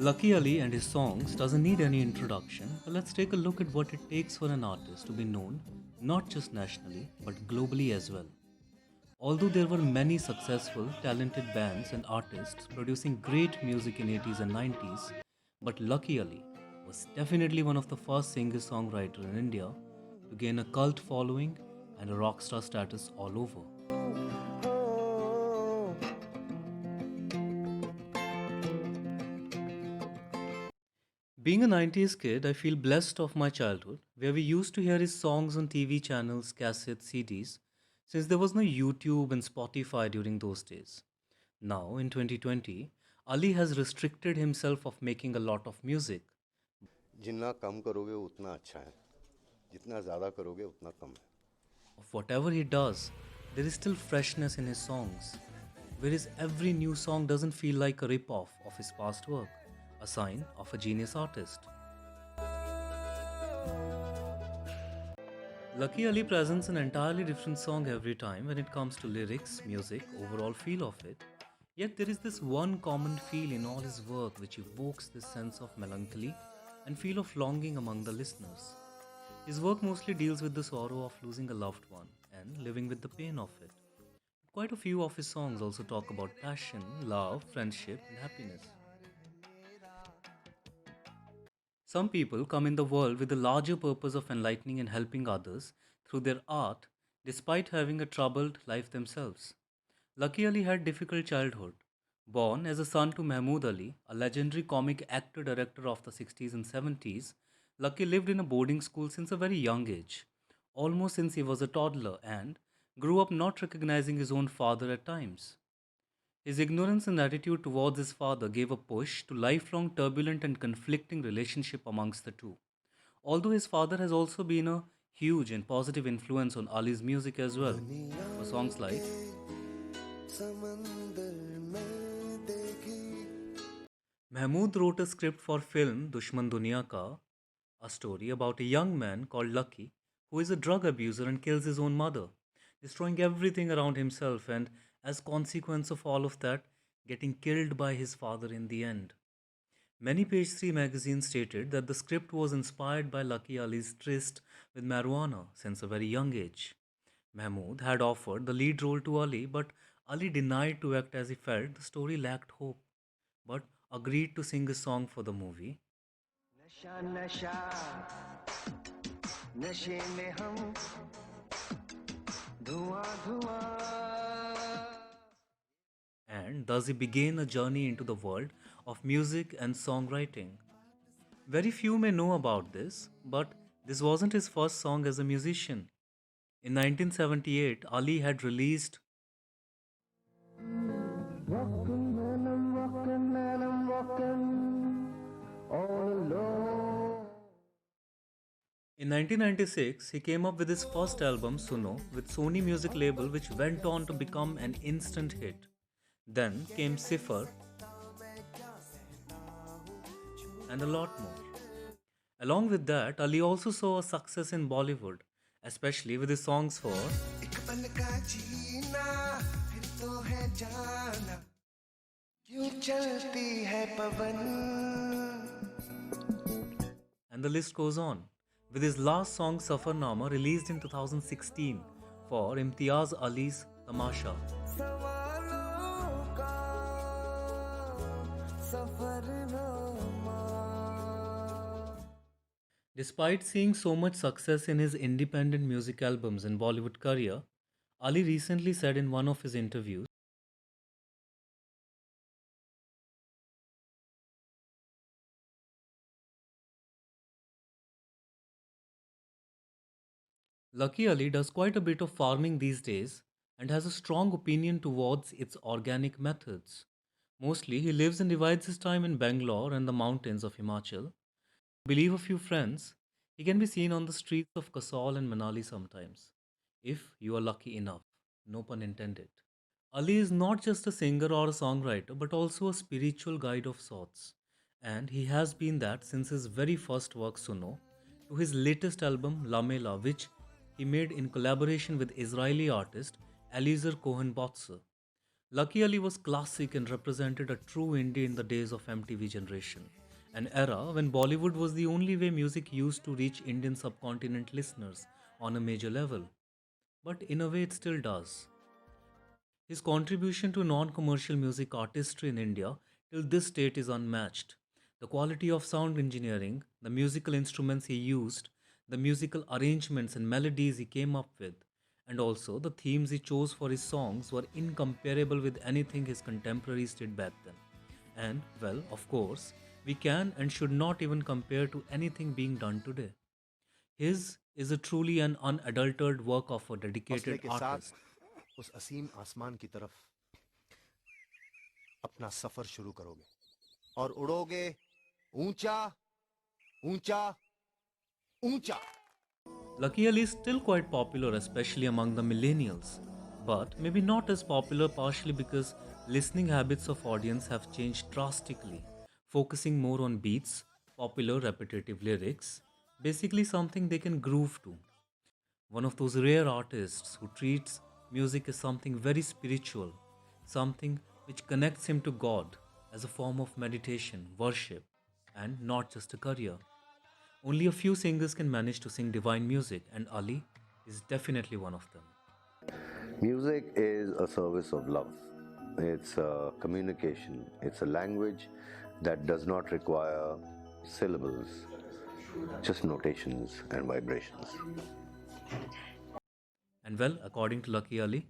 Lucky Ali and his songs doesn't need any introduction, but let's take a look at what it takes for an artist to be known not just nationally but globally as well. Although there were many successful, talented bands and artists producing great music in 80s and 90s, but Lucky Ali was definitely one of the first singer-songwriter in India to gain a cult following and a rock star status all over. Being a 90s kid, I feel blessed of my childhood, where we used to hear his songs on TV channels, cassettes, CDs, since there was no YouTube and Spotify during those days. Now, in 2020, Ali has restricted himself of making a lot of music. जितना कम करोगे उतना अच्छा है, जितना ज़्यादा करोगे उतना कम है। Of whatever he does, there is still freshness in his songs, whereas every new song doesn't feel like a rip-off of his past work, a sign of a genius artist. Lucky Ali presents an entirely different song every time when it comes to lyrics, music, overall feel of it. Yet there is this one common feel in all his work which evokes this sense of melancholy and feel of longing among the listeners. His work mostly deals with the sorrow of losing a loved one and living with the pain of it. Quite a few of his songs also talk about passion, love, friendship, and happiness. Some people come in the world with the larger purpose of enlightening and helping others through their art despite having a troubled life themselves. Lucky Ali had difficult childhood. Born as a son to Mahmood Ali, a legendary comic actor director of the 60s and 70s, Lucky lived in a boarding school since a very young age, almost since he was a toddler, and grew up not recognizing his own father at times. His ignorance and attitude towards his father gave a push to lifelong turbulent and conflicting relationship amongst the two. Although his father has also been a huge and positive influence on Ali's music as well, for songs like Mahmood wrote a script for film Dushman Duniya Ka, a story about a young man called Lucky who is a drug abuser and kills his own mother, destroying everything around himself and, as consequence of all of that, getting killed by his father in the end. Many Page 3 magazines stated that the script was inspired by Lucky Ali's tryst with marijuana since a very young age. Mahmood had offered the lead role to Ali, but Ali denied to act as he felt the story lacked hope, but agreed to sing a song for the movie. नशा नशा नशे में हम धुआं धुआं And thus he began a journey into the world of music and songwriting. Very few may know about this, but this wasn't his first song as a musician. In 1978, Ali had released walking when I'm walking and I'm walking all alone. In 1996, he came up with his first album Suno with Sony Music label which went on to become an instant hit. Then came Cipher and a lot more. Along with that, Ali also saw a success in Bollywood, especially with his songs for एक पल का जीना फिर तो है जाना क्यों चलती है पवन and the list goes on. With his last song Safarnama released in 2016 for Imtiaz Ali's Tamasha. सवालों का Safarnama Despite seeing so much success in his independent music albums and Bollywood career, Ali recently said in one of his interviews, Lucky Ali does quite a bit of farming these days and has a strong opinion towards its organic methods. Mostly, he lives and divides his time in Bangalore and the mountains of Himachal. Believe a few friends, he can be seen on the streets of Kasol and Manali sometimes, if you are lucky enough. No pun intended. Ali is not just a singer or a songwriter, but also a spiritual guide of sorts. And he has been that since his very first work, Suno, to his latest album, Lamela, which he made in collaboration with Israeli artist Eliezer Cohen Botzer. Lucky Ali was classic and represented a true indie in the days of MTV generation, an era when Bollywood was the only way music used to reach Indian subcontinent listeners on a major level. But in a way, it still does. His contribution to non commercial music artistry in India till this date is unmatched. The quality of sound engineering, the musical instruments he used, the musical arrangements and melodies he came up with, and also the themes he chose for his songs were incomparable with anything his contemporaries did back then. And, well, of course, we can and should not even compare to anything being done today. His is a truly an unadulterated work of a हौसले dedicated के artist. साथ उस असीम आसमान की तरफ अपना सफर शुरू करोगे और उड़ोगे ऊंचा ऊंचा ऊंचा. Lucky Ali is still quite popular, especially among the millennials, but maybe not as popular partially because listening habits of audience have changed drastically, focusing more on beats, popular repetitive lyrics, basically something they can groove to. One of those rare artists who treats music as something very spiritual, something which connects him to God as a form of meditation, worship, and not just a career. Only a few singers can manage to sing divine music, and Ali is definitely one of them. Music is a service of love. It's a communication. It's a language that does not require syllables, just notations and vibrations. And well, according to Lucky Ali,